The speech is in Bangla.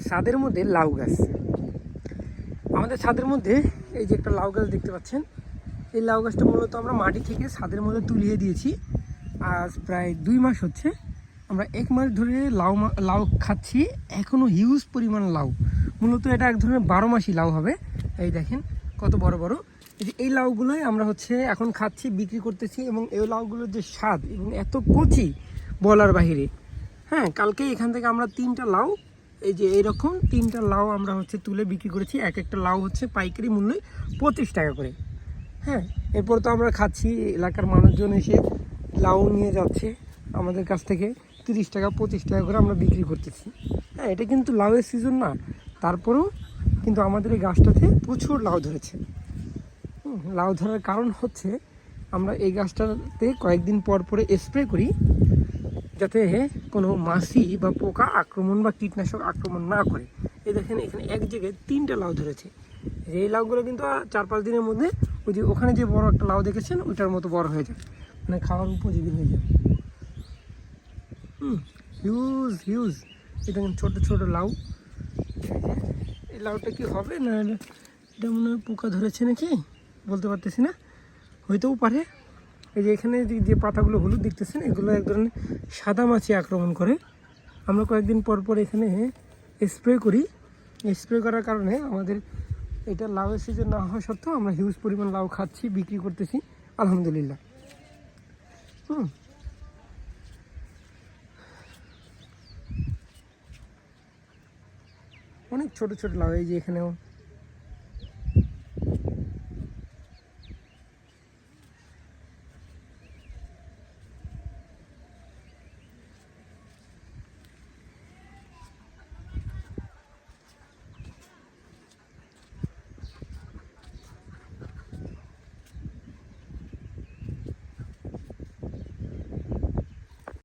ছাদের মধ্যে লাউ গাছ। আমাদের ছাদের মধ্যে এই যে একটা লাউ গাছ দেখতে পাচ্ছেন, এই লাউ গাছটা মূলত আমরা মাটি থেকে ছাদের মধ্যে তুলিয়ে দিয়েছি। আজ প্রায় 2 মাস হচ্ছে, আমরা 1 মাস ধরে লাউ খাচ্ছি। এখনও হিউজ পরিমাণ লাউ, মূলত এটা এক ধরনের 12 মাসি লাউ হবে। এই দেখেন কত বড় বড়। এই যে এই লাউগুলোই আমরা এখন খাচ্ছি, বিক্রি করতেছি। এবং এই লাউগুলোর যে স্বাদ এবং এত কচি বলার বাহিরে। হ্যাঁ, কালকে এখান থেকে আমরা 3টা লাউ, এই যে এইরকম 3টা লাউ আমরা তুলে বিক্রি করেছি। এক একটা লাউ পাইকারি মূল্যে 25 টাকা করে। হ্যাঁ, এরপর তো আমরা খাচ্ছি, এলাকার মানুষজন এসে লাউ নিয়ে যাচ্ছে আমাদের কাছ থেকে 30 টাকা 25 টাকা করে আমরা বিক্রি করতেছি। হ্যাঁ, এটা কিন্তু লাউয়ের সিজন না, তারপরেও কিন্তু আমাদের এই গাছটাতে প্রচুর লাউ ধরেছে। লাউ ধরার কারণ আমরা এই গাছটাতে কয়েকদিন পর পরে স্প্রে করি, যাতে কোনো মাছি বা পোকা আক্রমণ বা কীটনাশক আক্রমণ না করে। এই দেখেন এখানে এক জায়গায় 3টা লাউ ধরেছে। এই লাউগুলো কিন্তু 4-5 দিনের মধ্যে ওখানে যে বড় একটা লাউ দেখেছেন ওইটার মতো বড় হয়ে যায়, মানে খাওয়ার উপযোগী হয়ে যায়। Huge huge. এই দেখেন ছোটো ছোটো লাউ। এই লাউটা কি হবে না, এটা মনে হয় পোকা ধরেছে নাকি, বলতে পারতেছি না, হইতেও পারে। এই যে এখানে যে পাতাগুলো হলুদ দেখতেছেন, এগুলো এক ধরনের সাদা মাছি আক্রমণ করে। আমরা কয়েকদিন পর পর এখানে স্প্রে করি। স্প্রে করার কারণে আমাদের এটা লাউয়ের সিজন না হওয়া সত্ত্বেও আমরা হিউজ পরিমাণ লাউ খাচ্ছি, বিক্রি করতেছি আলহামদুলিল্লাহ। অনেক ছোট ছোট লাউ, এই যে এখানেও